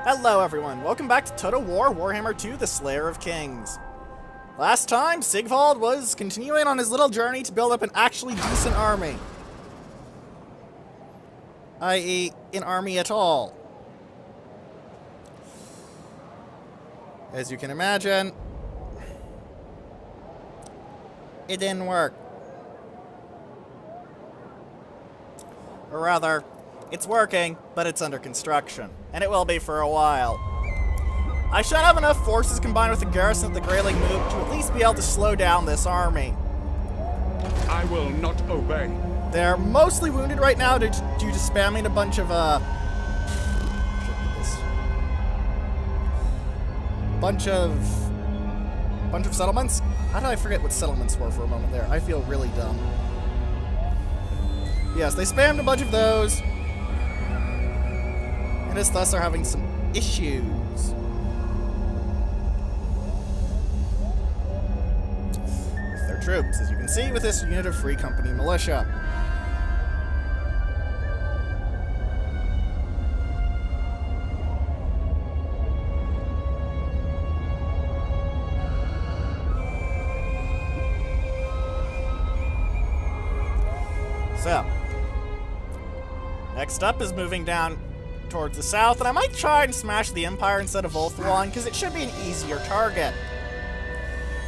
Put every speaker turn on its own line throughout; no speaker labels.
Hello everyone, welcome back to Total War Warhammer 2, the Slayer of Kings. Last time, Sigvald was continuing on his little journey to build up an actually decent army. I.e., an army at all. As you can imagine, it didn't work. Or rather, it's working, but it's under construction. And it will be for a while. I should have enough forces combined with the garrison of the Greyling Move to at least be able to slow down this army.
I will not obey.
They're mostly wounded right now due to spamming a bunch of, bunch of settlements? How did I forget what settlements were for a moment there? I feel really dumb. Yes, they spammed a bunch of those. And as thus are having some issues. With their troops, as you can see with this unit of Free Company militia. So, next up is moving down towards the south, and I might try and smash the Empire instead of Ulthuan, because it should be an easier target.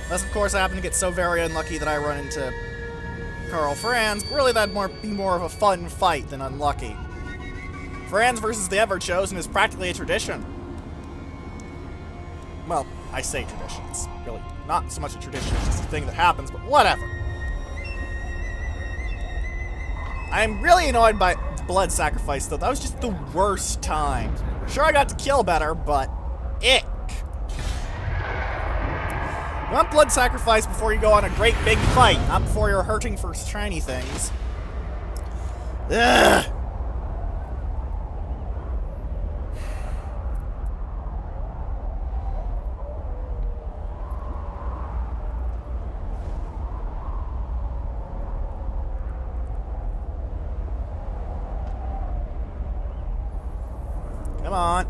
Unless, of course, I happen to get so very unlucky that I run into Karl Franz, but really that'd be more of a fun fight than unlucky. Franz versus the Everchosen is practically a tradition. Well, I say tradition, it's really not so much a tradition, it's just a thing that happens, but whatever. I'm really annoyed by blood sacrifice, though. That was just the worst time. Sure, I got to kill better, but ick. You want blood sacrifice before you go on a great big fight, not before you're hurting for tiny things. Ugh. Come on.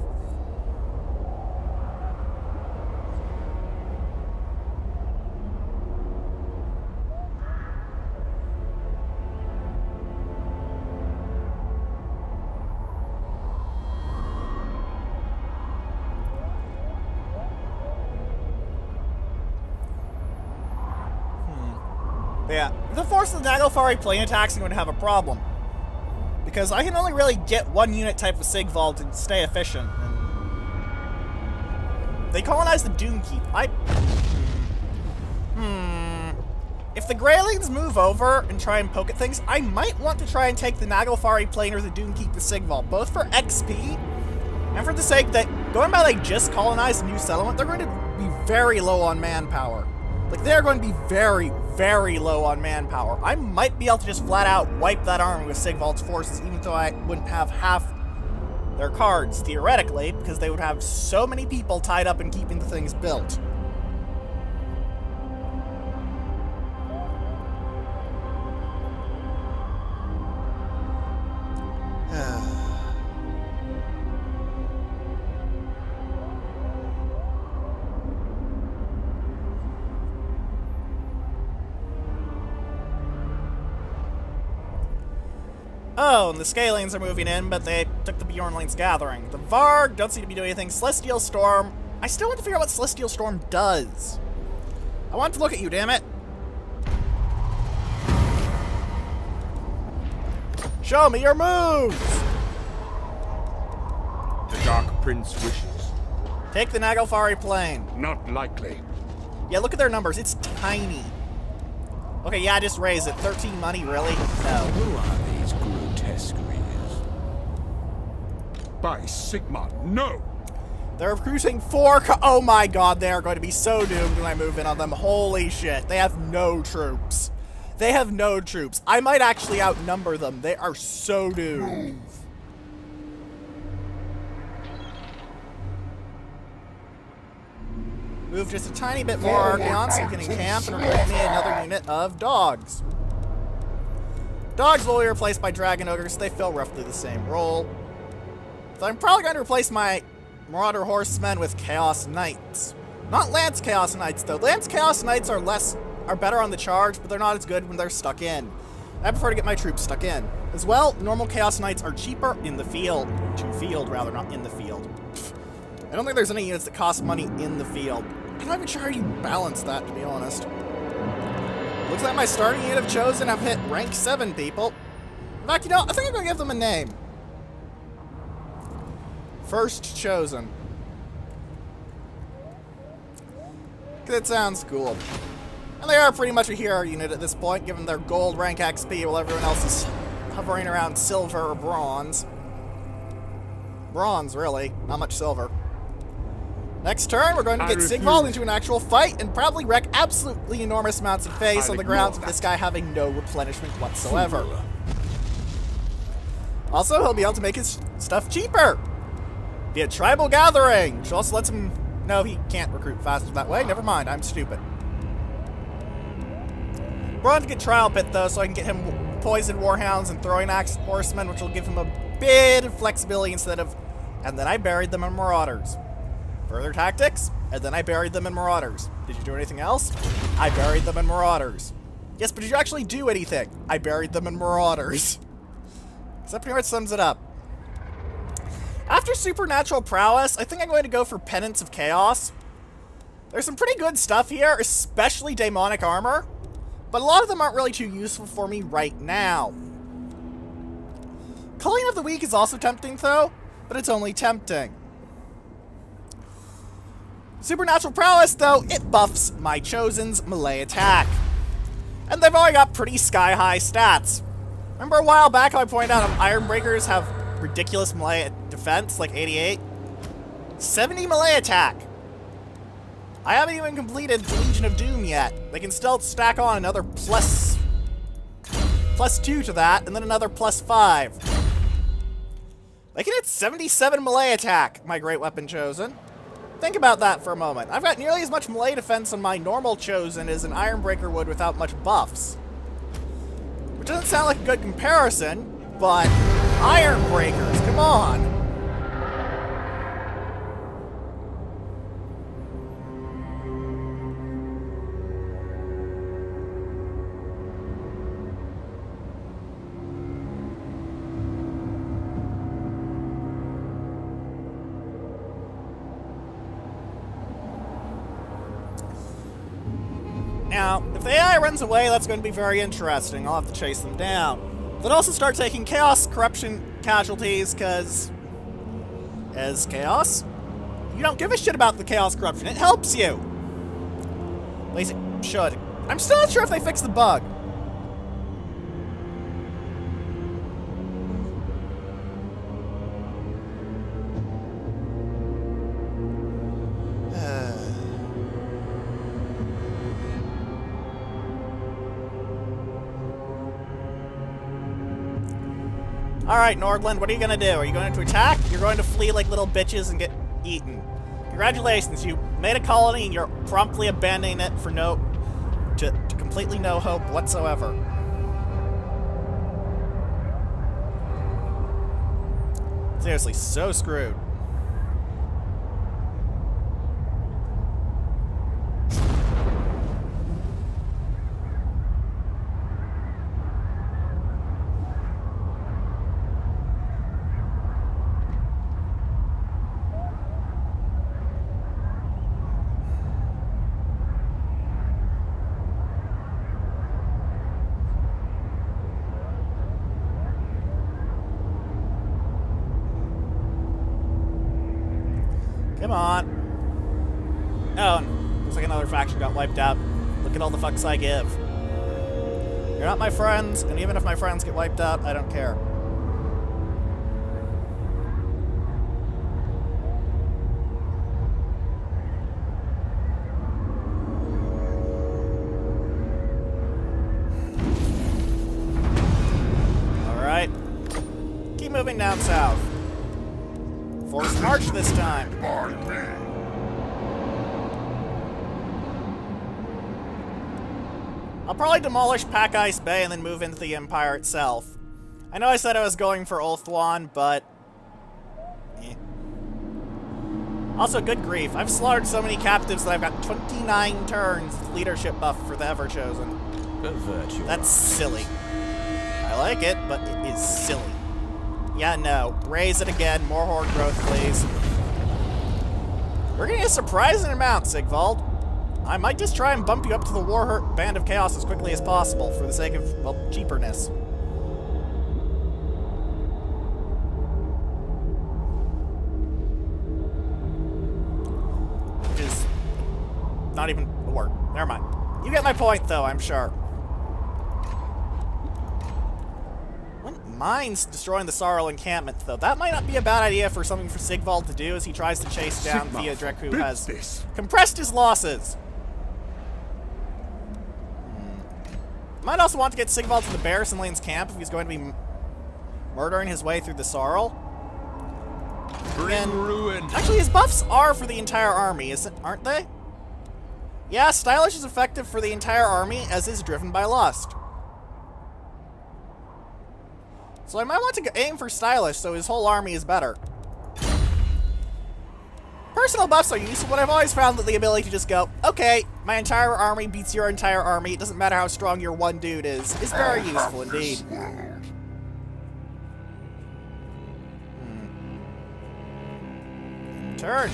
Yeah, the force of the Naglfari plane attacks are going to have a problem. Because I can only really get one unit type of Sigvald to stay efficient. And they colonize the Doomkeep. If the Greylings move over and try and poke at things, I might want to try and take the Naglfari plane or the Doomkeep with Sigvald, both for XP and for the sake that going by like just colonize a new settlement, they're going to be very low on manpower. Like, they're going to be very, very low on manpower. I might be able to just flat out wipe that army with Sigvald's forces, even though I wouldn't have half their cards, theoretically, because they would have so many people tied up in keeping the things built. Oh, and the Scalians are moving in, but they took the Bjornling's gathering. The Varg don't seem to be doing anything. Celestial Storm. I still want to figure out what Celestial Storm does. I want to look at you, damn it. Show me your moves!
The Dark Prince wishes.
Take the Naglfari plane.
Not likely.
Yeah, look at their numbers. It's tiny. Okay, yeah, just raise it. 13 money, really? No.
Who are these grotesqueries? By Sigmar, no!
They're recruiting 4 oh my god, they are going to be so doomed when I move in on them. Holy shit. They have no troops. They have no troops. I might actually outnumber them. They are so doomed. Move just a tiny bit more Archaeons so you can encamp and recruit me another unit of dogs. Dogs will be replaced by Dragon Ogres, so they fill roughly the same role. So I'm probably going to replace my Marauder Horsemen with Chaos Knights. Not Lance Chaos Knights, though. Lance Chaos Knights are better on the charge, but they're not as good when they're stuck in. I prefer to get my troops stuck in. As well, normal Chaos Knights are cheaper in the field. To field, rather, not in the field. I don't think there's any units that cost money in the field. I'm not even sure how you balance that, to be honest. Looks like my starting unit of Chosen have hit rank 7 people. In fact, you know, I think I'm going to give them a name. First Chosen. Because it sounds cool. And they are pretty much a hero unit at this point, given their gold rank XP while everyone else is hovering around silver or bronze. Bronze, really. Not much silver. Next turn, we're going to get Sigvald into an actual fight and probably wreck absolutely enormous amounts of face on the grounds of this guy having no replenishment whatsoever. Also, he'll be able to make his stuff cheaper via tribal gathering, which also lets him... No, he can't recruit faster that way. Never mind, I'm stupid. We're on to get Trial Pit, though, so I can get him Poisoned Warhounds and Throwing Axe Horsemen, which will give him a bit of flexibility instead of... And then I buried them in Marauders. Further tactics, and then I buried them in Marauders. Did you do anything else? I buried them in Marauders. Yes, but did you actually do anything? I buried them in Marauders. So that pretty much sums it up. After Supernatural Prowess, I think I'm going to go for Penance of Chaos. There's some pretty good stuff here, especially Daemonic Armor, but a lot of them aren't really too useful for me right now. Culling of the Weak is also tempting, though, but it's only tempting. Supernatural Prowess, though, it buffs my Chosen's melee attack. And they've already got pretty sky-high stats. Remember a while back how I pointed out Ironbreakers have ridiculous melee defense, like 88? 70 melee attack! I haven't even completed the Legion of Doom yet. They can still stack on another plus 2 to that, and then another plus 5. They can hit 77 melee attack, my Great Weapon Chosen. Think about that for a moment. I've got nearly as much melee defense on my normal Chosen as an Ironbreaker would without much buffs. Which doesn't sound like a good comparison, but Ironbreakers, come on! Now, if the AI runs away, that's going to be very interesting. I'll have to chase them down. But also start taking Chaos Corruption casualties, because... As Chaos, you don't give a shit about the Chaos Corruption. It helps you! At least it should. I'm still not sure if they fixed the bug. Alright, Nordland, what are you gonna do? Are you going to attack? You're going to flee like little bitches and get eaten. Congratulations, you made a colony and you're promptly abandoning it for to completely no hope whatsoever. Seriously, so screwed. Come on. Oh, looks like another faction got wiped out. Look at all the fucks I give. You're not my friends, and even if my friends get wiped out, I don't care. Alright. Keep moving down south. Forced march this time. I'll probably demolish Pack Ice Bay and then move into the Empire itself. I know I said I was going for Ulthuan, but... Also, good grief. I've slaughtered so many captives that I've got 29 turns of leadership buff for the Everchosen. That's silly. I like it, but it is silly. Yeah, no. Raise it again. More horde growth, please. We're getting a surprising amount, Sigvald. I might just try and bump you up to the Band of Chaos as quickly as possible for the sake of, well, cheaperness. Which is not even a word. Never mind. You get my point, though, I'm sure. Wouldn't mind destroying the Sorrel encampment, though. That might not be a bad idea for something for Sigvald to do as he tries to chase down Theodric, who has compressed his losses. Might also want to get Sigvald to the Barrison Lane's camp if he's going to be murdering his way through the Sorrel.
Bring ruin.
Actually, his buffs are for the entire army, aren't they? Yeah, Stylish is effective for the entire army, as is Driven by Lust. So I might want to aim for Stylish so his whole army is better. Personal buffs are useful, but I've always found that the ability to just go, okay, my entire army beats your entire army, it doesn't matter how strong your one dude is very useful indeed. Turn.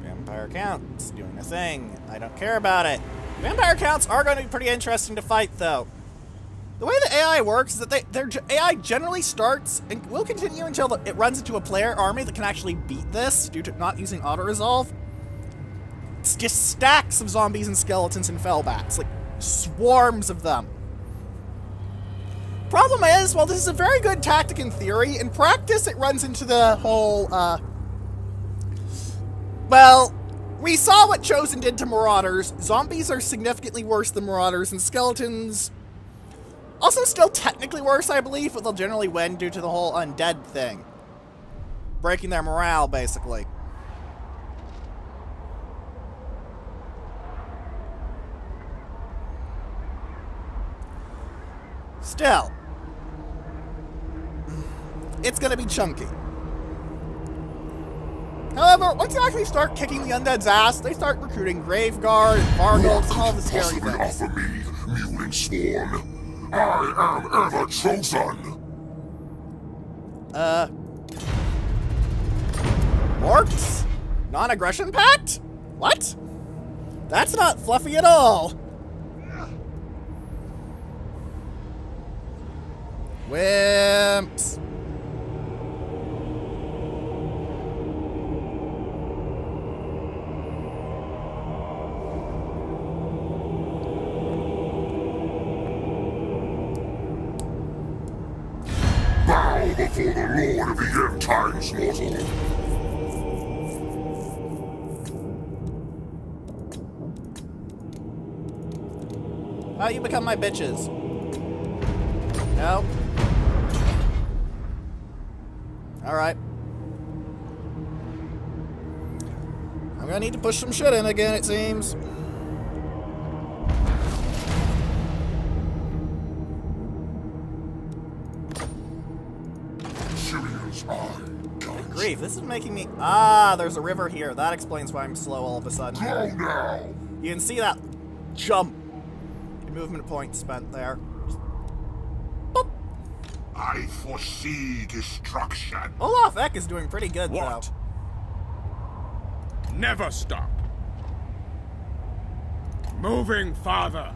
Vampire counts doing a thing. I don't care about it. Vampire counts are going to be pretty interesting to fight, though. The way the AI works is that their AI generally starts and will continue until it runs into a player army that can actually beat this due to not using auto-resolve. It's just stacks of zombies and skeletons and fellbats, like swarms of them. Problem is, while this is a very good tactic in theory, in practice it runs into the whole, well, we saw what Chosen did to Marauders. Zombies are significantly worse than Marauders, and skeletons also still technically worse, I believe, but they'll generally win due to the whole undead thing. Breaking their morale, basically. Still, it's gonna be chunky. However, once you actually start kicking the undead's ass, they start recruiting Graveguard and Vargulfs and all this scary things.
Offer me, mewling swarm. I am Everchosen.
Orcs? Non-aggression pact? What? That's not fluffy at all. Wimps.
Bow before the Lord of the End Times, mortal.
How you become my bitches? No. Alright. I'm gonna need to push some shit in again, it seems. Good grief, this is making me... Ah, there's a river here. That explains why I'm slow all of a sudden.
Go now.
You can see that jump. Movement point spent there. Boop.
I foresee destruction.
Olaf Eck is doing pretty good,
What?
though.
Never stop. Moving farther.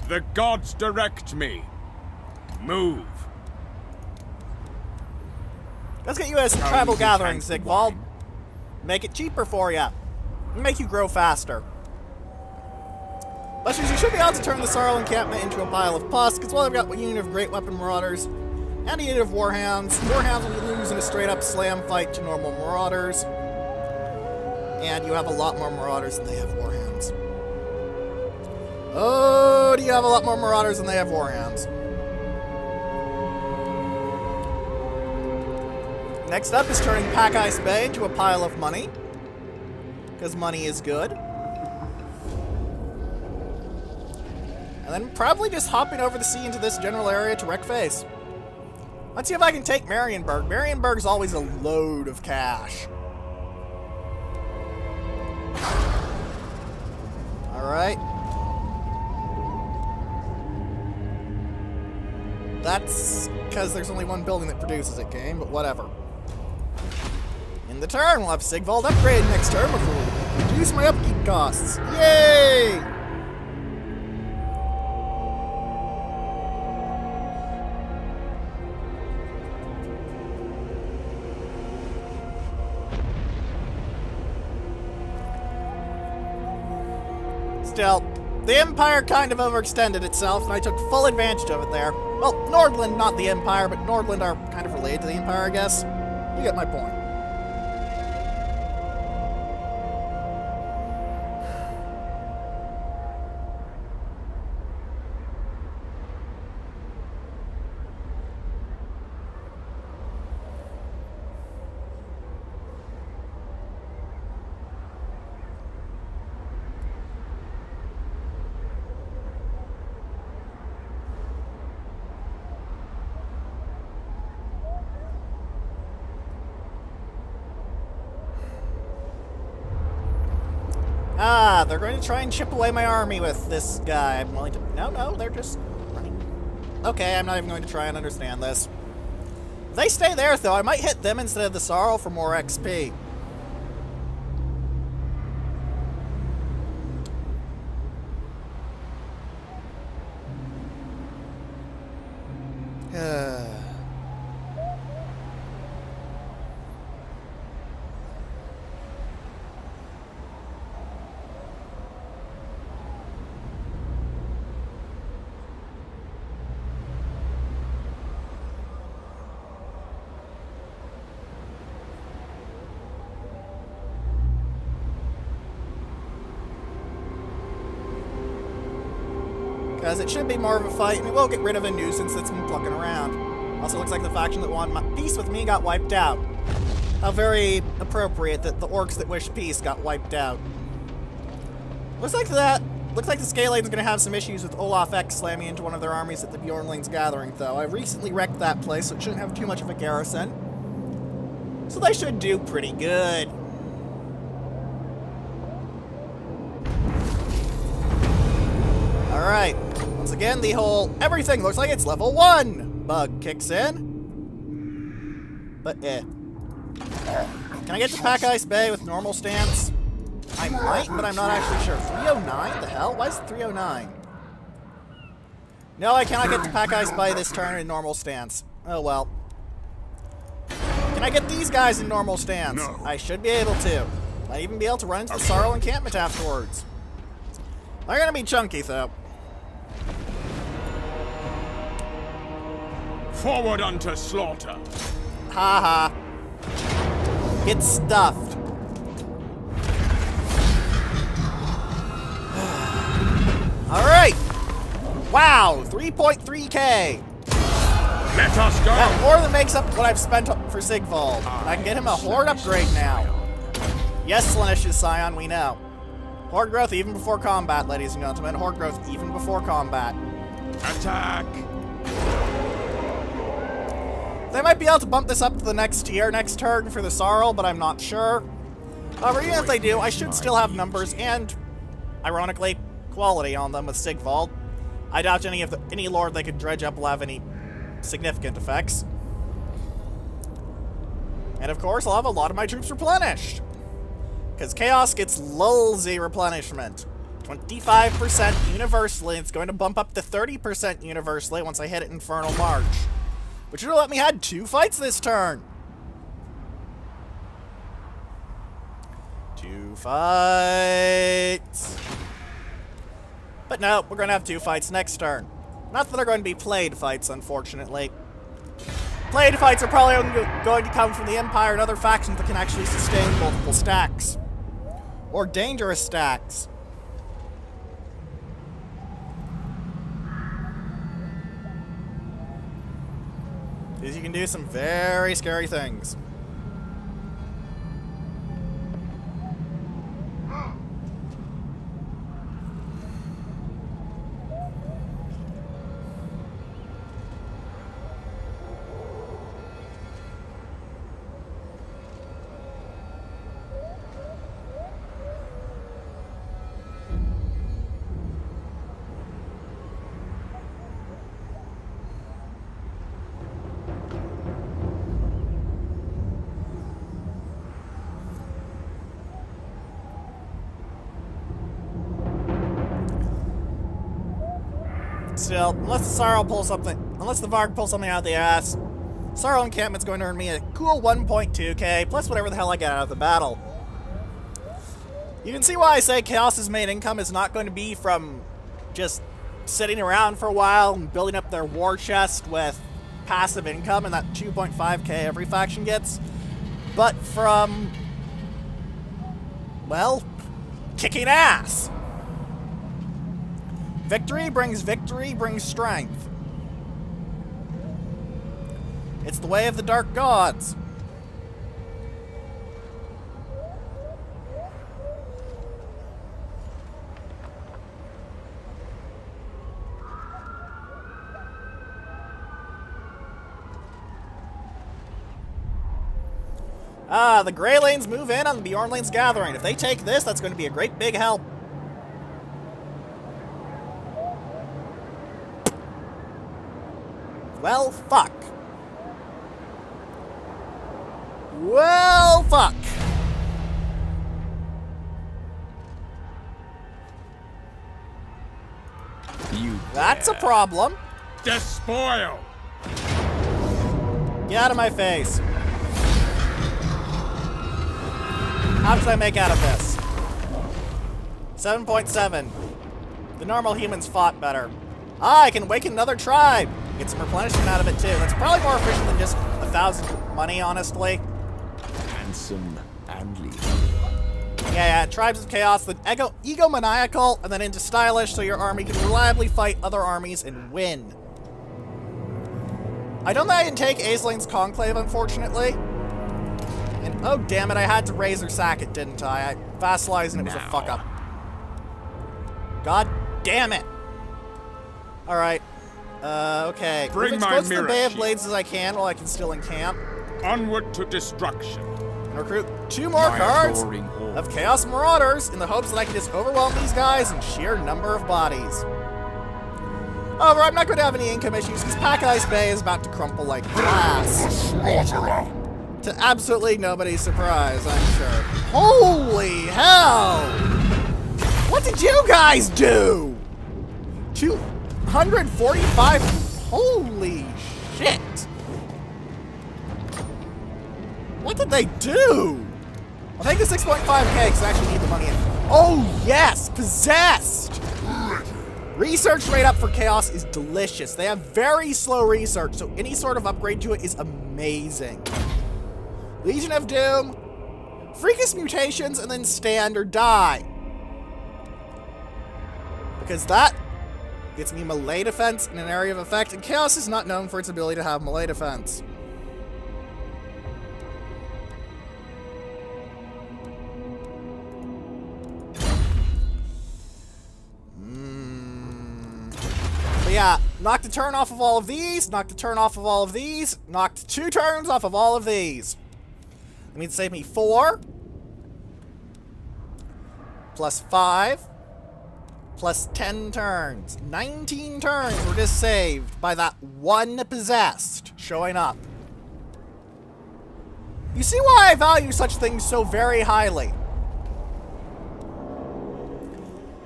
The gods direct me. Move.
Let's get you as
How
tribal
easy
gathering,
tanks
Sigvald.
wine.
Make it cheaper for you. Make you grow faster. Busters, you should be able to turn the Sorrel encampment into a pile of pus, because while I've got a unit of Great Weapon Marauders and a unit of Warhounds, Warhounds will lose in a straight-up slam fight to normal Marauders. And you have a lot more Marauders than they have Warhounds. Oh, do you have a lot more Marauders than they have Warhounds? Next up is turning Pack Ice Bay into a pile of money. Because money is good. And then probably just hopping over the sea into this general area to wreck face. Let's see if I can take Marienburg. Marienburg's always a load of cash. Alright. That's because there's only one building that produces it, game, but whatever. In the turn, we'll have Sigvald upgrade next turn, which will reduce my upkeep costs. Yay! Still, the Empire kind of overextended itself, and I took full advantage of it there. Well, Nordland, not the Empire, but Nordland are kind of related to the Empire, I guess. You get my point. Ah, they're going to try and chip away my army with this guy. I'm willing to... No, they're just running. Okay, I'm not even going to try and understand this. If they stay there, though, I might hit them instead of the Sorrow for more XP. Because it should be more of a fight, and it will get rid of a nuisance that's been plucking around. Also looks like the faction that wanted peace with me got wiped out. How very appropriate that the orcs that wish peace got wiped out. Looks like the Scalade's gonna have some issues with Olaf X slamming into one of their armies at the Bjornling's Gathering, though. I recently wrecked that place, so it shouldn't have too much of a garrison. So they should do pretty good. Alright. Once again, the whole everything looks like it's level 1 bug kicks in. But Can I get to Pack Ice Bay with normal stance? I might, but I'm not actually sure. 309? The hell? Why is it 309? No, I cannot get to Pack Ice Bay this turn in normal stance. Oh well. Can I get these guys in normal stance?
No.
I should be able to. Might even be able to run into the Sorrow encampment afterwards. They're gonna be chunky, though.
Forward unto slaughter.
Haha. Get stuffed. Alright. Wow, 3.3k.
Let us go.
That more than makes up what I've spent for Sigvald. I can get him a Horde upgrade now. Yes, Slaanish's Scion, we know. Horde growth even before combat, ladies and gentlemen. Horde growth even before combat.
Attack.
They might be able to bump this up to the next tier next turn for the Sorrel, but I'm not sure. However, even if they do, I should still have numbers and, ironically, quality on them with Sigvald. I doubt any lord they could dredge up will have any significant effects. And of course, I'll have a lot of my troops replenished. Because Chaos gets lulzy replenishment. 25% universally. It's going to bump up to 30% universally once I hit it Infernal March. Which would have let me had 2 fights this turn. 2 fights. But no, we're going to have 2 fights next turn. Not that they're going to be played fights, unfortunately. Played fights are probably going to come from the Empire and other factions that can actually sustain multiple stacks. Or dangerous stacks. Because you can do some very scary things. still. Unless the Sorrow pulls something... Unless the Varg pulls something out of the ass. Sorrow Encampment's going to earn me a cool 1.2k, plus whatever the hell I get out of the battle. You can see why I say Chaos's main income is not going to be from just sitting around for a while and building up their war chest with passive income and that 2.5k every faction gets, but from, well, kicking ass. Victory brings strength. It's the way of the Dark Gods. The Grey Lanes move in on the Bjorn Lanes Gathering. If they take this, that's going to be a great big help. Well, fuck. Well, fuck. That's a problem.
Despoil!
Get out of my face. How much did I make out of this? 7.7. The normal humans fought better. Ah, I can awaken another tribe. Get some replenishment out of it too. That's probably more efficient than just 1,000 money, honestly.
Handsome and lean.
Yeah, Tribes of Chaos, the egomaniacal, and then into stylish, so your army can reliably fight other armies and win. I don't think I can take Aisline's Conclave, unfortunately. And oh damn it, I had to Razor Sack it, didn't I? I vassalized and it was a fuck up. God damn it! Alright. Okay.
Bring
Move as
my
close to the
mirror
Bay of
shield.
Blades as I can while I can still encamp.
Onward to destruction.
And recruit 2 more
My
cards
adoring horde.
of Chaos Marauders in the hopes that I can just overwhelm these guys in sheer number of bodies. However, I'm not going to have any income issues because Pack Ice Bay is about to crumple like glass.
Slaughterer!
To absolutely nobody's surprise, I'm sure. Holy hell! What did you guys do? 245? Holy shit! What did they do? I'll take the 6.5k because I actually need the money in. Oh yes! Possessed! Research rate up for Chaos is delicious. They have very slow research, so any sort of upgrade to it is amazing. Legion of Doom, Freakish Mutations, and then stand or die. Because that gets me melee defense in an area of effect, and Chaos is not known for its ability to have melee defense. But yeah, knocked a turn off of all of these, knocked a turn off of all of these, knocked 2 turns off of all of these. That means save me 4, plus 5, plus 10 turns. 19 turns were just saved by that one possessed showing up. You see why I value such things so very highly.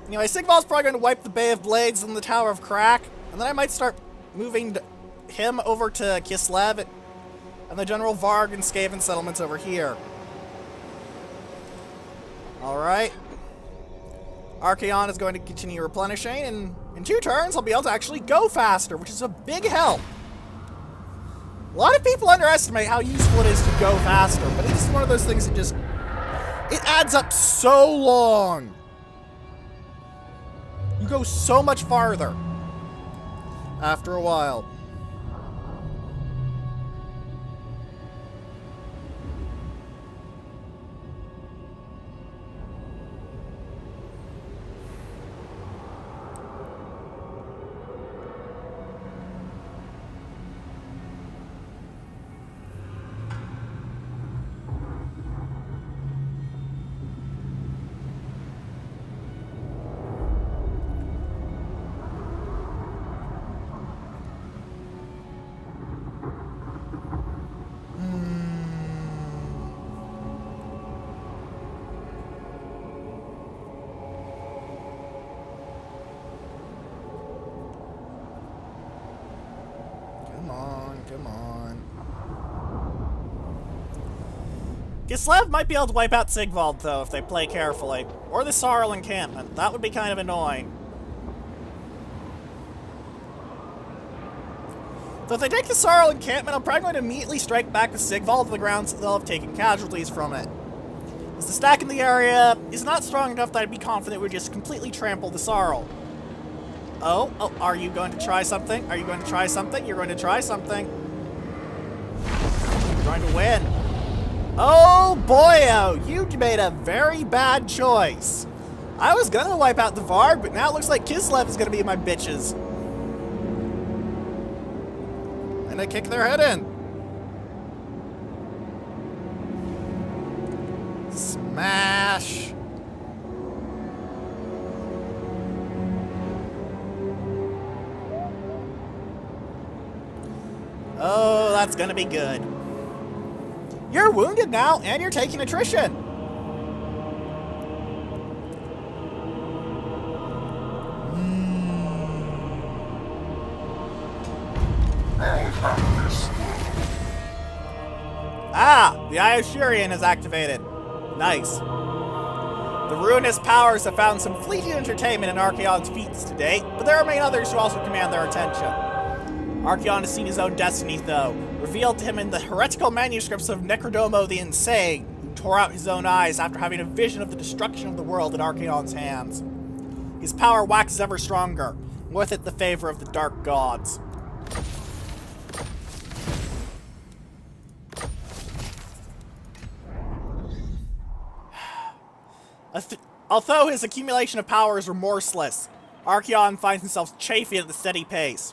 Anyway, Sigval's probably going to wipe the Bay of Blades and the Tower of Crack, and then I might start moving him over to Kislev and the General Varg and Skaven settlements over here. Alright. Archaon is going to continue replenishing, and in 2 turns I'll be able to actually go faster, which is a big help. A lot of people underestimate how useful it is to go faster, but it's one of those things that just... it adds up so long. You go so much farther after a while. Come on. Kislev might be able to wipe out Sigvald, though, if they play carefully. Or the Sarl encampment. That would be kind of annoying. So if they take the Sarl encampment, I'm probably going to immediately strike back with Sigvald to the ground so they'll have taken casualties from it. As the stack in the area is not strong enough that I'd be confident it would just completely trample the Sarl. Oh, are you going to try something? Are you going to try something? You're going to try something. You're going to win. Oh, boyo, you made a very bad choice. I was going to wipe out the Varg, but now it looks like Kislev is going to be my bitches. And I kick their head in. Smash. Oh, that's gonna be good. You're wounded now, and you're taking attrition. Ah, the Eye of Shirian is activated. Nice. The ruinous powers have found some fleeting entertainment in Archaon's feats to date, but there remain others who also command their attention. Archaon has seen his own destiny, though, revealed to him in the heretical manuscripts of Necrodomo the Insane, who tore out his own eyes after having a vision of the destruction of the world at Archaon's hands. His power waxes ever stronger, and with it the favor of the dark gods. Although his accumulation of power is remorseless, Archaon finds himself chafing at the steady pace.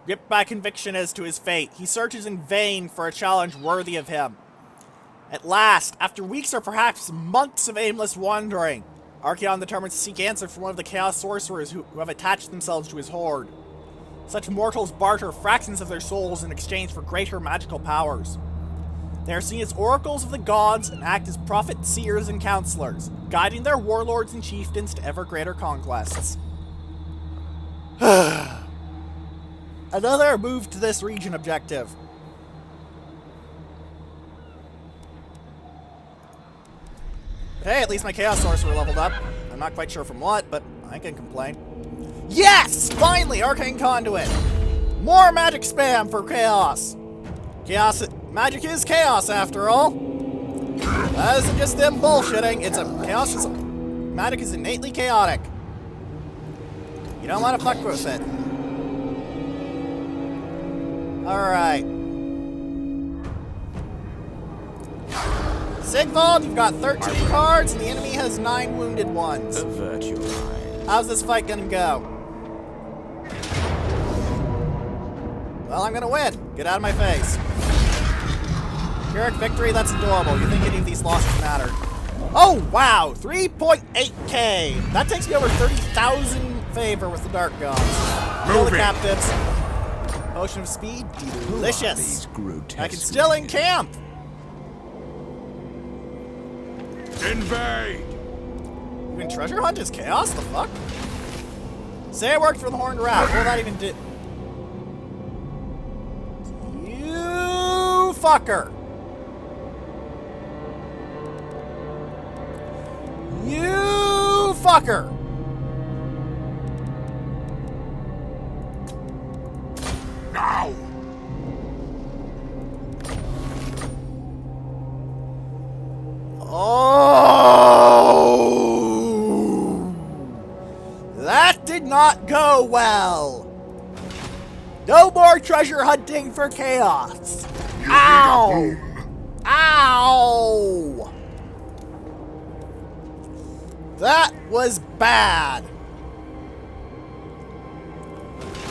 Gripped by conviction as to his fate, he searches in vain for a challenge worthy of him. At last, after weeks or perhaps months of aimless wandering, Archaon determines to seek answer from one of the Chaos Sorcerers who have attached themselves to his horde. Such mortals barter fractions of their souls in exchange for greater magical powers. They are seen as oracles of the gods and act as prophets, seers, and counselors, guiding their warlords and chieftains to ever greater conquests. Another move to this region objective. Hey, at least my Chaos Sorcerer leveled up. I'm not quite sure from what, but I can complain. Yes! Finally, Arcane Conduit! More magic spam for Chaos! Magic is chaos, after all. That isn't just them bullshitting. Magic is innately chaotic. You don't want to fuck with it. Alright. Sigvald, you've got 13 cards, and the enemy has 9 wounded ones.
Avert your eyes.
How's this fight gonna go? Well, I'm gonna win. Get out of my face. Pyrrhic victory, that's adorable. You think any of these losses matter. Oh, wow! 3.8k! That takes me over 30,000 favor with the Dark Gods. Kill the captives. Potion of speed, delicious. I can still encamp!
Invade!
You can treasure hunt as chaos? The fuck? Say it worked for the Horned Rat. What will that even do? You fucker! You fucker!
Now!
Oh! That did not go well. No more treasure hunting for chaos. Ow! Ow! That was bad.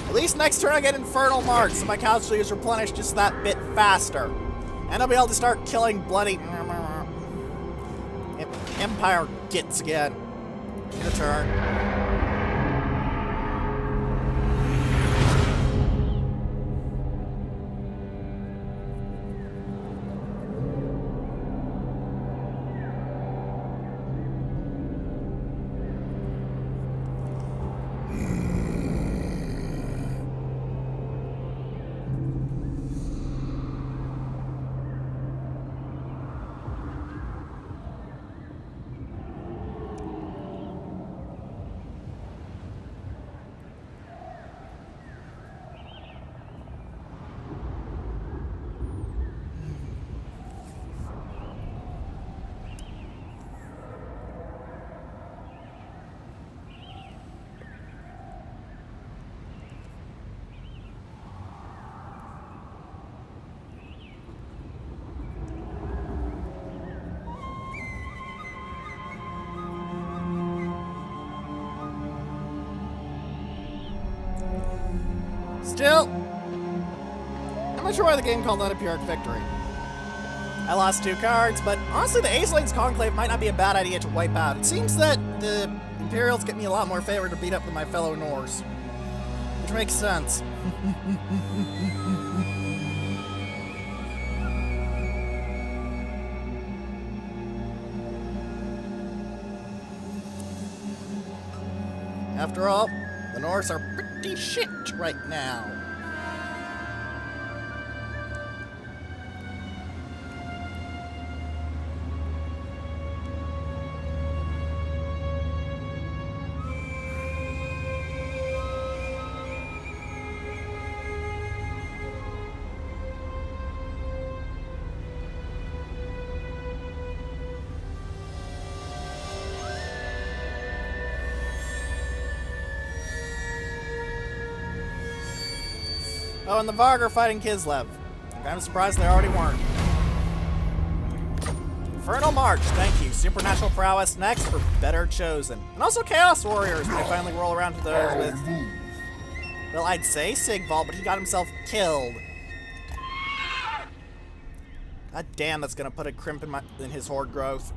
At least next turn I get Infernal Marks, so my casualty is replenished just that bit faster. And I'll be able to start killing bloody Empire gits again. In a turn. Still, I'm not sure why the game called that a Pyrrhic victory. I lost 2 cards, but honestly, the Aeslane's Conclave might not be a bad idea to wipe out. It seems that the Imperials get me a lot more favor to beat up than my fellow Norse. Which makes sense. After all, the Norse are pretty shit right now. Oh, and the Varg are fighting Kislev. I'm kind of surprised they already weren't. Infernal March, thank you. Supernatural Prowess next for Better Chosen. And also Chaos Warriors when I finally roll around to those with... Well, I'd say Sigvald, but he got himself killed. God damn, that's gonna put a crimp in his horde growth.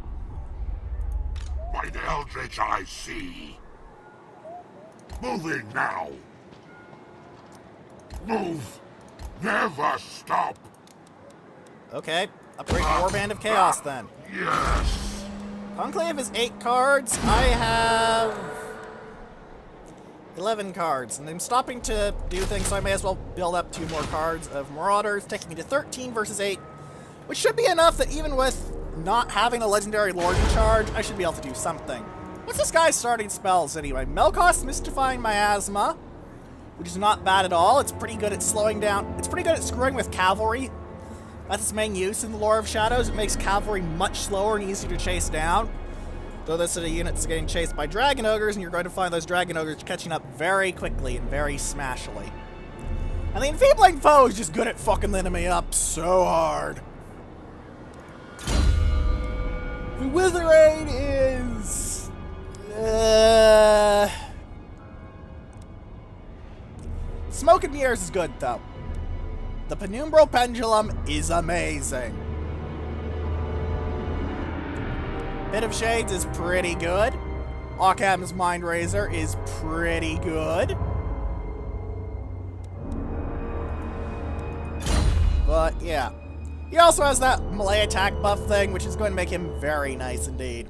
By the eldritch I see. Moving now. Move. Never stop.
Okay, upgrade Warband of Chaos then.
Yes.
Conclave is 8 cards. I have 11 cards, and I'm stopping to do things, so I may as well build up 2 more cards of Marauders, taking me to 13 versus 8, which should be enough that even with not having a Legendary Lord in charge, I should be able to do something. What's this guy's starting spells anyway? Melkoth's Mystifying Miasma, which is not bad at all. It's pretty good at slowing down. It's pretty good at screwing with cavalry. That's its main use in the Lore of Shadows. It makes cavalry much slower and easier to chase down. Though this is a unit that's getting chased by Dragon Ogres, and you're going to find those Dragon Ogres catching up very quickly and very smashily. And the Enfeebling Foe is just good at fucking the enemy up so hard. The Witherade is... Smoke and Mirrors is good, though. The Penumbral Pendulum is amazing. Pit of Shades is pretty good. Occam's Mind Razor is pretty good. But, yeah. He also has that melee attack buff thing, which is going to make him very nice indeed.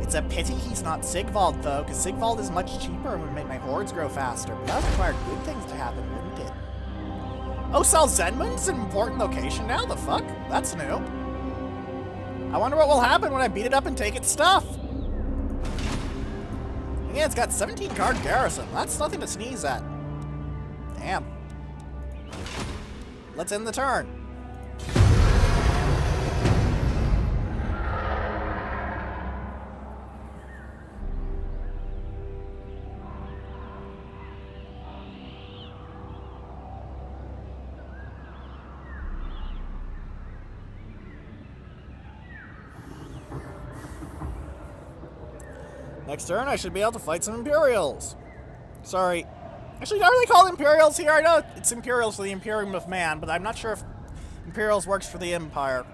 It's a pity he's not Sigvald, though, because Sigvald is much cheaper and would make my hordes grow faster. But that would require good things to happen, wouldn't it? Oh, Salzenmund's an important location now? The fuck? That's new. I wonder what will happen when I beat it up and take its stuff. And yeah, it's got 17-card garrison. That's nothing to sneeze at. Damn. Let's end the turn. Next turn, I should be able to fight some Imperials. Sorry. Actually, are they called Imperials here? I know it's Imperials for the Imperium of Man, but I'm not sure if Imperials works for the Empire.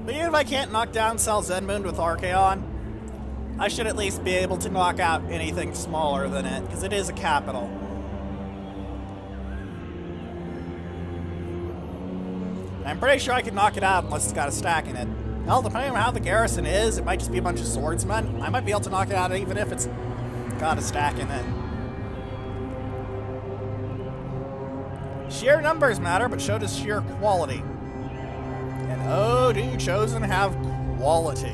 But even if I can't knock down Salzenmund with Archaon, I should at least be able to knock out anything smaller than it, because it is a capital. I'm pretty sure I can knock it out unless it's got a stack in it. Hell, depending on how the garrison is, it might just be a bunch of swordsmen. I might be able to knock it out even if it's Got a stack in it. Sheer numbers matter, but so does sheer quality. And oh, do Chosen have quality.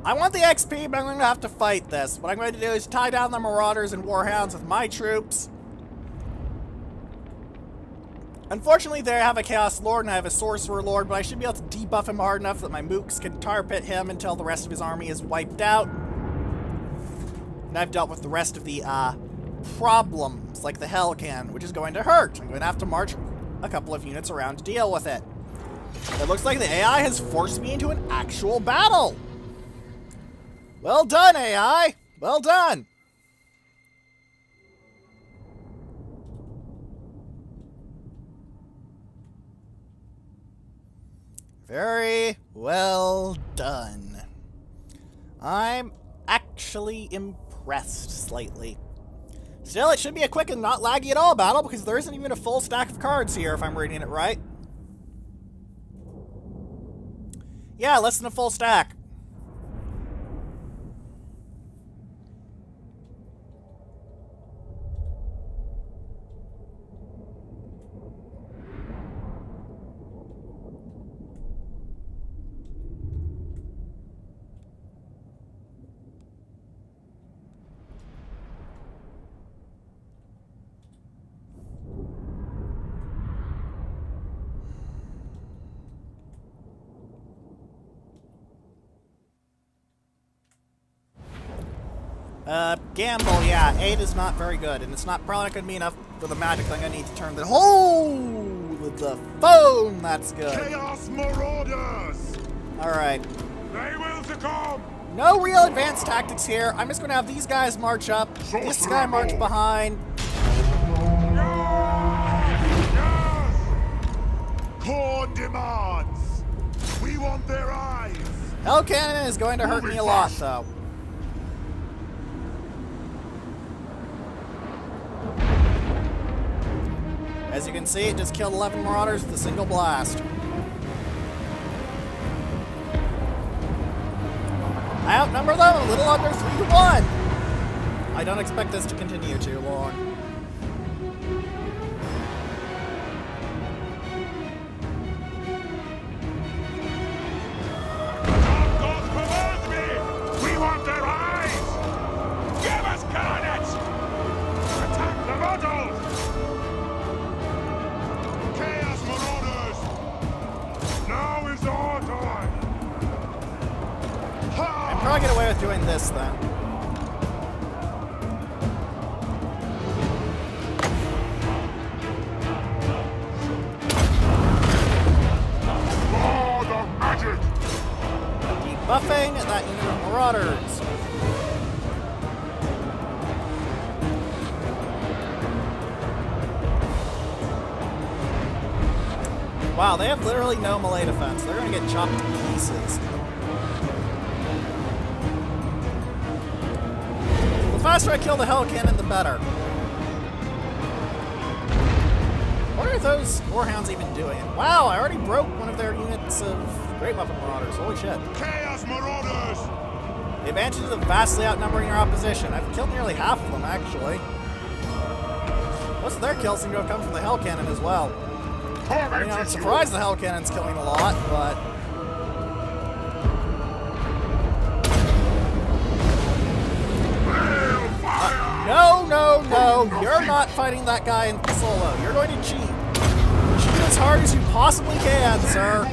I want the XP, but I'm going to have to fight this. What I'm going to do is tie down the Marauders and Warhounds with my troops. Unfortunately, they have a Chaos Lord and I have a Sorcerer Lord, but I should be able to debuff him hard enough that my mooks can tar pit him until the rest of his army is wiped out. And I've dealt with the rest of the problems, like the Hellcan, which is going to hurt. I'm going to have to march a couple of units around to deal with it. It looks like the AI has forced me into an actual battle. Well done, AI! Well done! Very well done. I'm actually impressed slightly. Still, it should be a quick and not laggy at all battle because there isn't even a full stack of cards here if I'm reading it right. Yeah, less than a full stack. Gamble, yeah, 8 is not very good, and it's not probably not going to be enough for the magic thing I need to turn the hole with the phone, that's good.
Chaos Marauders!
Alright.
They will succumb!
No real advanced tactics here. I'm just going to have these guys march up, this guy march behind.
Yes! Core demands! We want their eyes!
Hellcannon is going to hurt me a lot, though. As you can see, it just killed 11 Marauders with a single blast. I outnumber them a little under 3-1. I don't expect this to continue too long.
God commands me! We want their eyes! Give us carnage! Attack the models! Chaos Marauders! Now is our time!
I'm probably get away with doing this then.
Lord of Magic!
Debuffing that unit of Marauders. Wow, they have literally no melee defense. They're going to get chopped to pieces. The faster I kill the Hellcannon, the better. What are those Warhounds even doing? Wow, I already broke one of their units of Great Weapon Marauders. Holy shit.
Chaos Marauders!
The advantages of vastly outnumbering your opposition. I've killed nearly half of them, actually. Most of their kills seem to have come from the Hellcannon as well. I mean, I'm surprised the Hellcannon's killing a lot, but... No, you're not fighting that guy in solo. You're going to cheat. Cheat as hard as you possibly can, sir.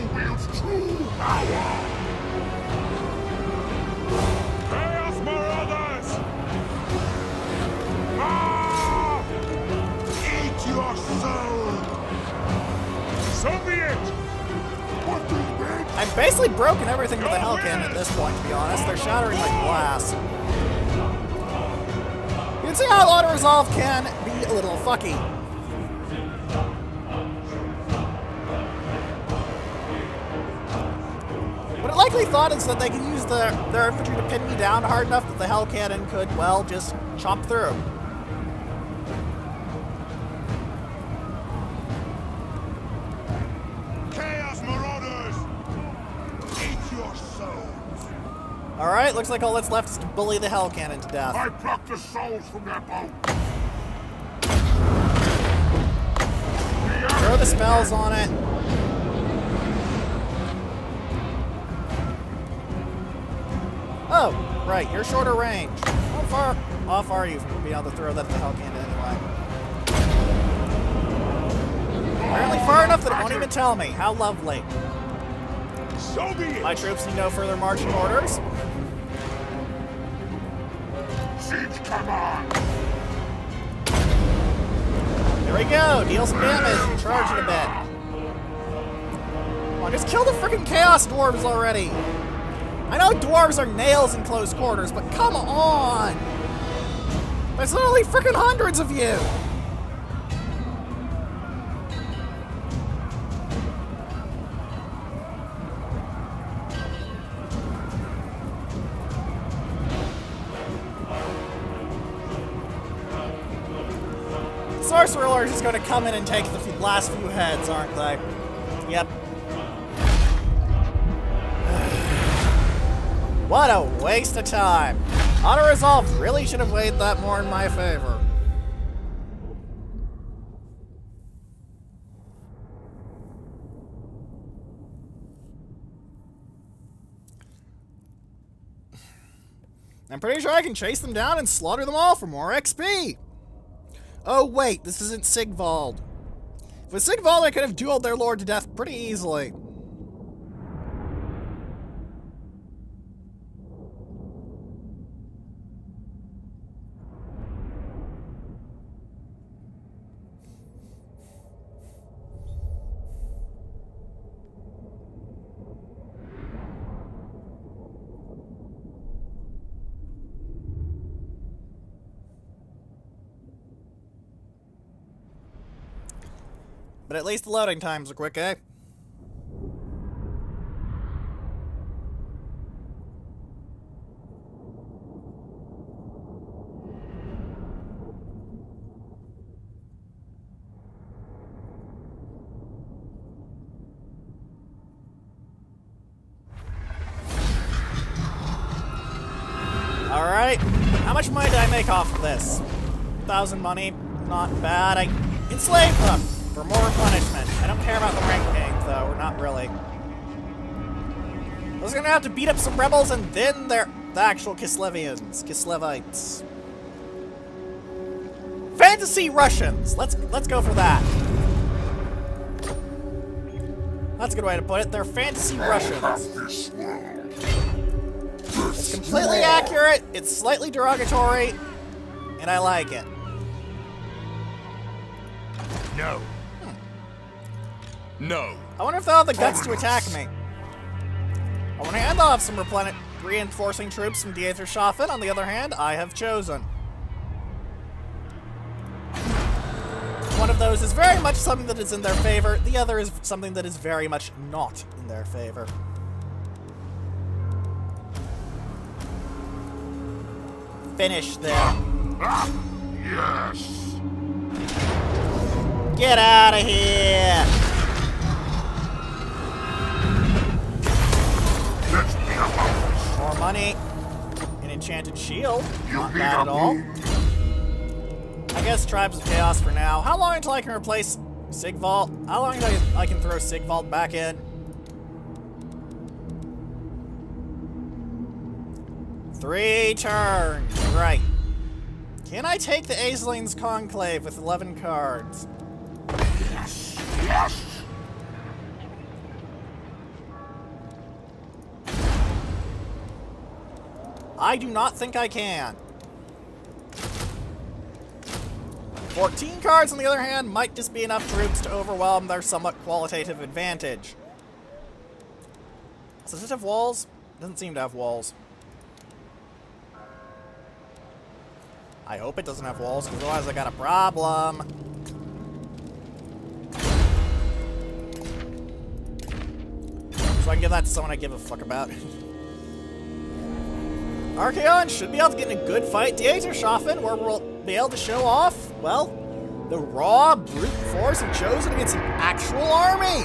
Chaos Marauders! Ah! Eat your soul! So be it!
I've basically broken everything with the Hellcannon at this point, to be honest. They're shattering like glass. You can see how auto-resolve can be a little fucky. But at likely thought is that they could use their infantry to pin me down hard enough that the Hell Cannon could, well, just chop through.
Chaos Marauders! Eat your souls!
Alright, looks like all that's left is to bully the Hell Cannon to death.
I plucked the souls from their boat!
Throw the spells on it. Oh, right, you're shorter range. How far off are you from being able to throw that at the Hell Cannon anyway? Apparently far enough that it won't even tell me. How lovely.
So be it!
My troops need no further marching orders.
Siege command!
There we go. Deal some damage and charge it a bit. Come on, just kill the freaking Chaos Dwarves already. I know dwarves are nails in close quarters, but come on! There's literally freaking hundreds of you! Sorcerer Lords is going to come in and take the last few heads, aren't they? Yep. What a waste of time. Auto-resolve really should have weighed that more in my favor. I'm pretty sure I can chase them down and slaughter them all for more XP. Oh wait, this isn't Sigvald. If it was Sigvald, I could have dueled their lord to death pretty easily. But at least the loading times are quick, eh? Alright, how much money did I make off of this? 1,000 money, not bad. I enslaved them for more punishment. I don't care about the rank gains, though, or not really. I was gonna have to beat up some rebels and then the actual Kislevites. Fantasy Russians! Let's go for that. That's a good way to put it. They're fantasy Russians. It's completely accurate, it's slightly derogatory, and I like it.
No. No.
I wonder if they'll have the guts to attack me. On one hand, I'll have some reinforcing troops from Dietherschaffen. On the other hand, I have chosen. One of those is very much something that is in their favor. The other is something that is very much not in their favor. Finish them.
Yes!
Get out of here! More money. An enchanted shield. Not bad at all. I guess Tribes of Chaos for now. How long until I can replace Sigvald? How long until I can throw Sigvald back in? 3 turns. Right. Can I take the Aesling's Conclave with 11 cards?
Yes! Yes!
I do not think I can. 14 cards, on the other hand, might just be enough troops to overwhelm their somewhat qualitative advantage. Does this have walls? Doesn't seem to have walls. I hope it doesn't have walls, because otherwise I got a problem. So I can give that to someone I give a fuck about. Archaon should be able to get in a good fight. Schaffen, where we'll be able to show off, well, the raw, brute force of Chosen against an actual army.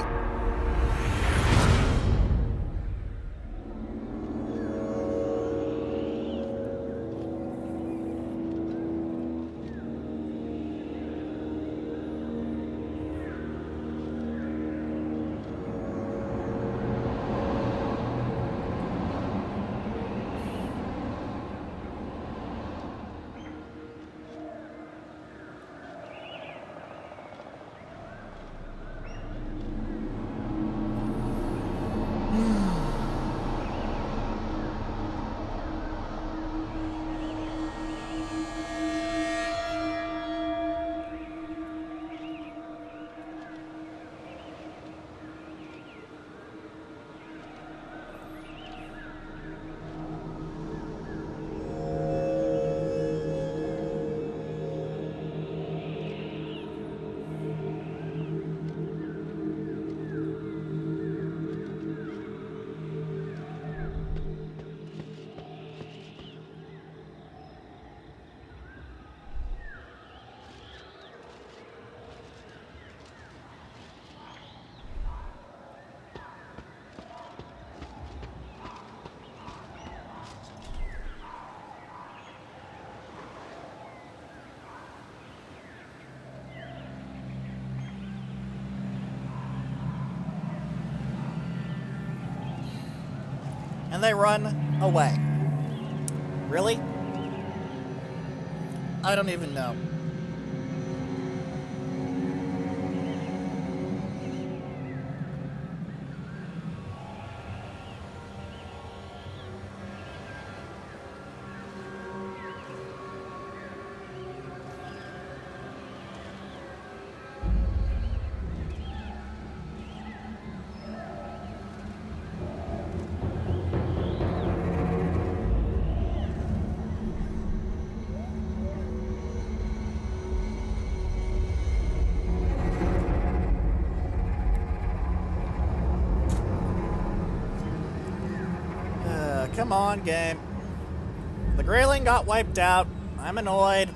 And they run away. Really? I don't even know. Come on, game. The Grayling got wiped out. I'm annoyed.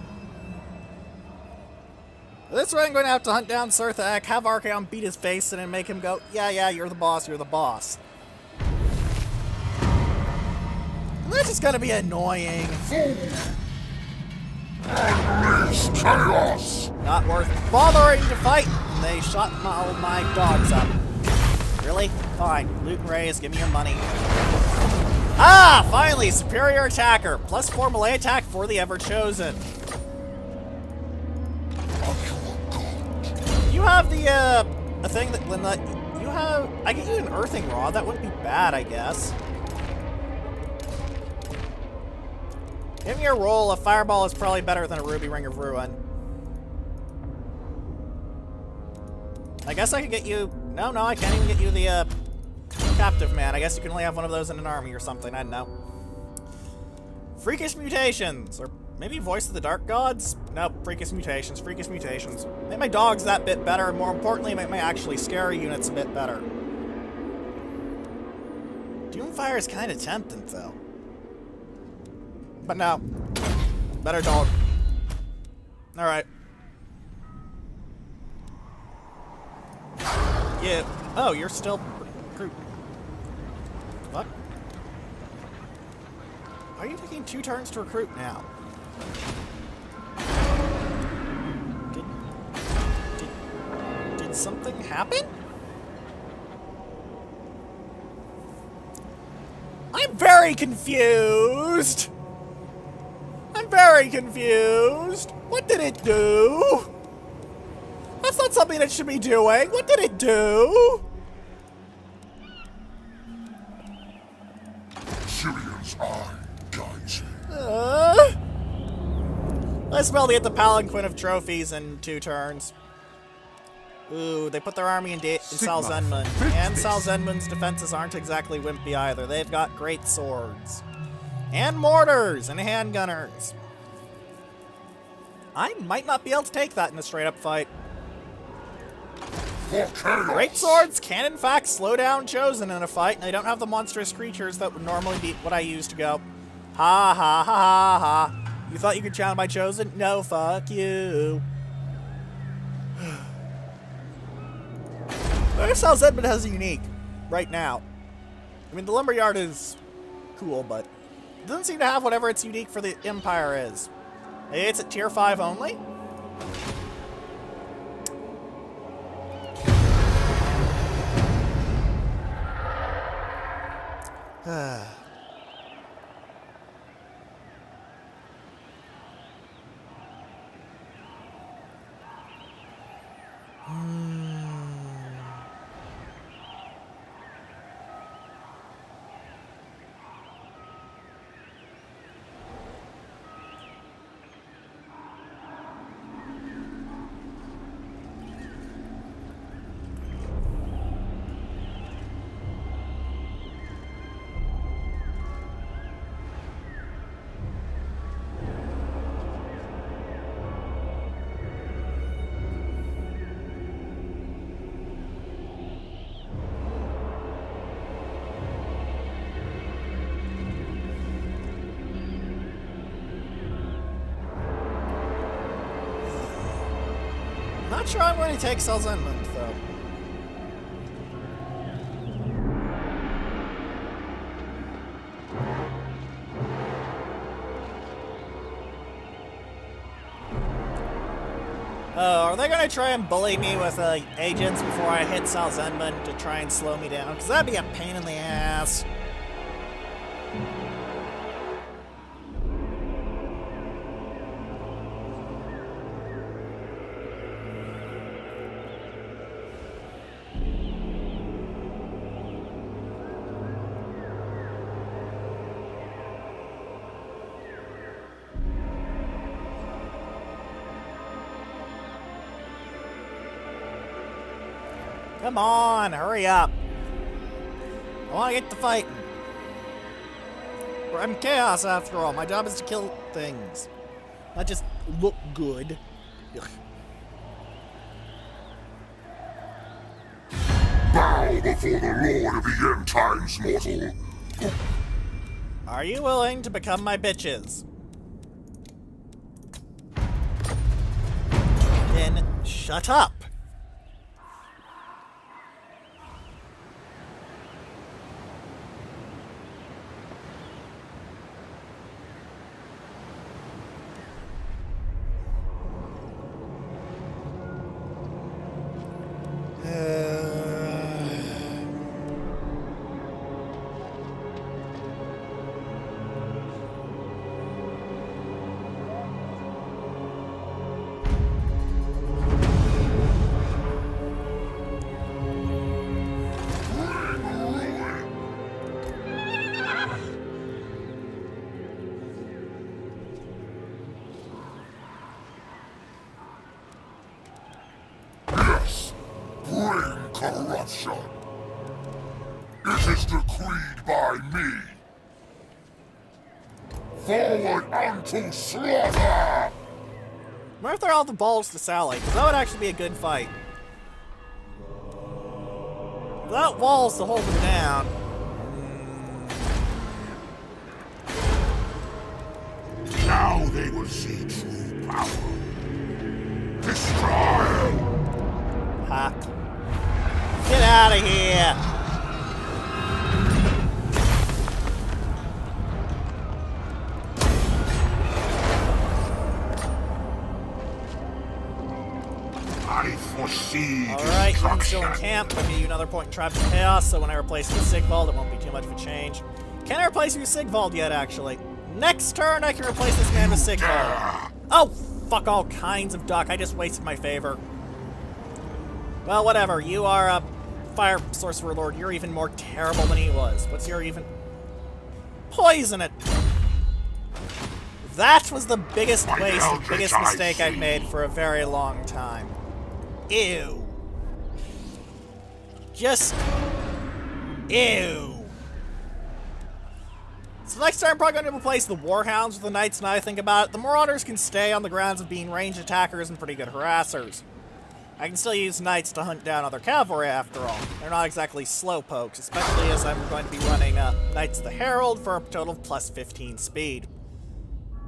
This way I'm going to have to hunt down Surthak, have Archaon beat his face in and make him go, yeah, you're the boss, you're the boss. And that's just going to be annoying. Not worth bothering to fight. They shot all my dogs up. Really? Fine. Loot and raise, give me your money. Ah! Finally! Superior attacker. Plus 4 melee attack for the Everchosen. You have the, a thing that when the... You have... I get you an earthing rod. That wouldn't be bad, I guess. Give me a roll. A fireball is probably better than a ruby ring of ruin. I guess I could get you... No, I can't even get you the, captive man. I guess you can only have one of those in an army or something. I don't know. Freakish mutations. Or maybe voice of the dark gods? Nope. Freakish mutations. Freakish mutations. Make my dogs that bit better, and more importantly, make my actually scary units a bit better. Doomfire is kind of tempting, though. But no. Better dog. Alright. Yeah. Oh, you're still recruit. What? Why are you taking 2 turns to recruit now? Did something happen? I'm very confused! I'm very confused! What did it do? That's not something it should be doing! What did it do?
Syrian's eye guides you.
I smell to get the palanquin of trophies in 2 turns. Ooh, they put their army in Sal Zenman. And Sal Zenman's defenses aren't exactly wimpy either. They've got great swords. And mortars and handgunners. I might not be able to take that in a straight-up fight.
of Chaos!
Great swords can in fact slow down Chosen in a fight, and they don't have the monstrous creatures that would normally be what I used to go. Ha ha ha ha ha. You thought you could challenge my Chosen? No, fuck you. I guess how Zedmund has a unique right now. I mean, the Lumberyard is cool, but it doesn't seem to have whatever its unique for the Empire is. Maybe it's at tier 5 only? Not sure I'm going to take Selzenmund, though. Oh, are they going to try and bully me with agents before I hit Selzenmund to try and slow me down? Because that'd be a pain in the ass. Come on, hurry up. I want to get to fighting. I'm Chaos after all. My job is to kill things. Not just look good. Ugh.
Bow before the Lord of the End Times, mortal!
Are you willing to become my bitches? Then shut up.
Corruption. It is decreed by me. Forward unto slaughter!
Where if they're all the balls to Sally? Because that would actually be a good fight. Without walls to hold them down.
Now they will see true power. Destroy!
Ha. Get out of here!
I foresee
Alright, I'm still in
destruction.
camp. I'll give you another point in Tribes of Chaos, so when I replace you with Sigvald, it won't be too much of a change. Can't I replace you with Sigvald yet, actually? Next turn, I can replace this man with Sigvald. Oh, fuck all kinds of duck. I just wasted my favor. Well, whatever. You are a Fire Sorcerer Lord. You're even more terrible than he was. What's your even... Poison it! That was the biggest waste and biggest mistake I've made for a very long time. Ew. Just... ew. So next time I'm probably going to replace the Warhounds with the Knights, now I think about it. The Marauders can stay on the grounds of being ranged attackers and pretty good harassers. I can still use knights to hunt down other cavalry after all. They're not exactly slowpokes, especially as I'm going to be running Knights of the Herald for a total of plus 15 speed.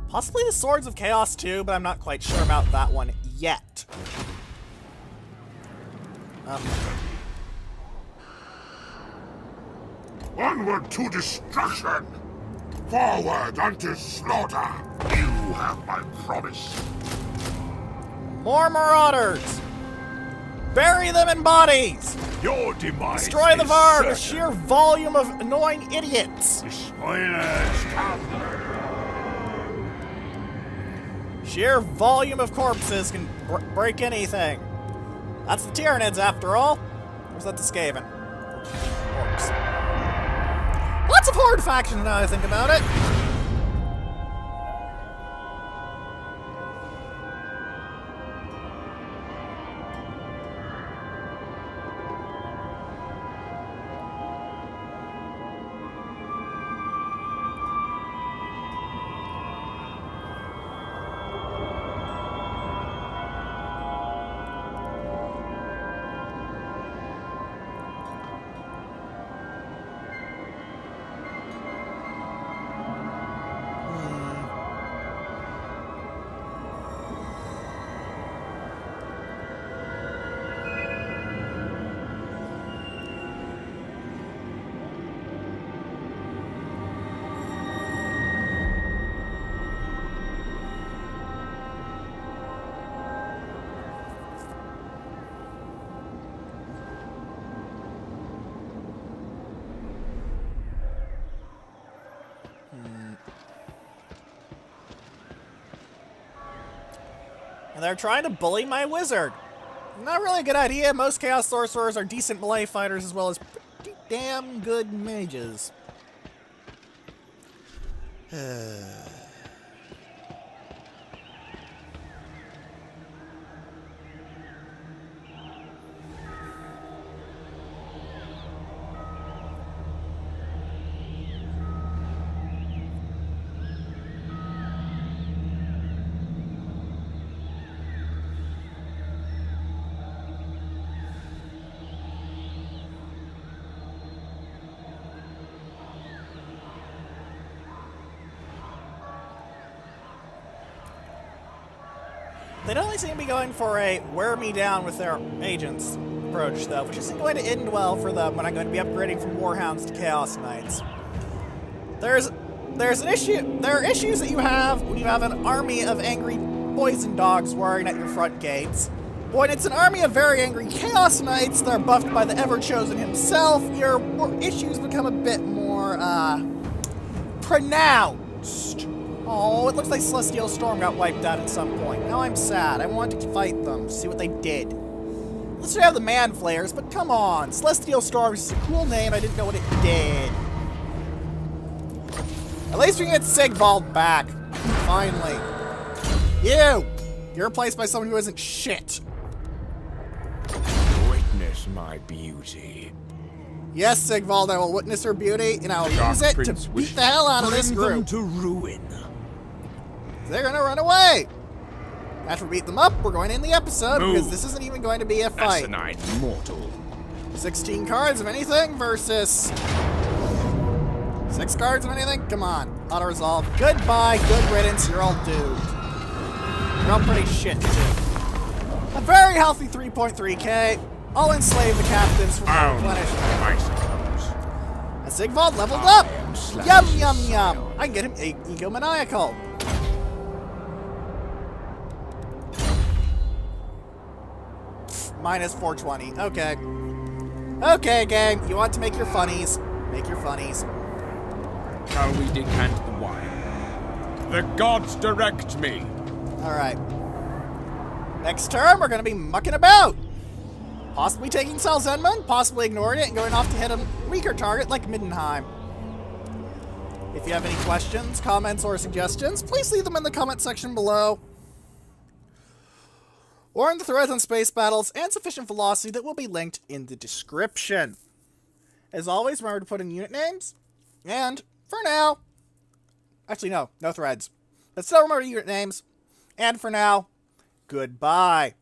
Possibly the Swords of Chaos too, but I'm not quite sure about that one yet.
Onward to destruction! Forward unto slaughter! You have my promise.
More marauders! Bury them in bodies!
Your demise
Destroy the
is
Var, the
certain.
sheer volume of annoying idiots!
The spoilers come.
Sheer volume of corpses can break anything. That's the Tyranids, after all. Or is that the Skaven? Orcs. Lots of Horde factions now I think about it. And they're trying to bully my wizard. Not really a good idea. Most Chaos Sorcerers are decent melee fighters as well as pretty damn good mages. They don't seem to be going for a wear me down with their agents approach, though, which isn't going to end well for them when I'm going to be upgrading from Warhounds to Chaos Knights. There's an issue. There are issues that you have when you have an army of angry poison dogs warring at your front gates. But when it's an army of very angry Chaos Knights that are buffed by the Everchosen himself, your issues become a bit more pronounced. Oh, it looks like Celestial Storm got wiped out at some point. Now I'm sad. I wanted to fight them, see what they did. Let's have the Man Flayers, but come on. Celestial Storm is a cool name. I didn't know what it did. At least we can get Sigvald back. Finally. You're replaced by someone who isn't shit.
Witness my beauty.
Yes, Sigvald, I will witness her beauty, and I will
Dark
use it
Prince
to beat
wishes
the hell out of
bring
this
them
group.
to ruin.
They're gonna run away. After we beat them up, we're going to end the episode
Move.
because this isn't even going to be a fight.
Asinine mortal.
16 cards of anything versus 6 cards of anything? Come on. Auto-resolve. Goodbye. Good riddance. You're all doomed. You're all pretty shit, too. A very healthy 3.3k. I'll enslave the captives for more replenishment.
I suppose.
And Sigvald leveled
I
up.
am Slash
Yum, yum,
Scion.
yum. I can get him egomaniacal. Minus 420. Okay. Okay, game. You want to make your funnies. Make your funnies.
Shall we decant the wine? The gods direct me.
Alright. Next turn, we're going to be mucking about. Possibly taking Salzenman, possibly ignoring it and going off to hit a weaker target like Middenheim. If you have any questions, comments, or suggestions, please leave them in the comment section below. Or in the threads on space battles and sufficient velocity that will be linked in the description. As always, remember to put in unit names. And, for now... Actually, no threads. But still remember unit names. And for now, goodbye.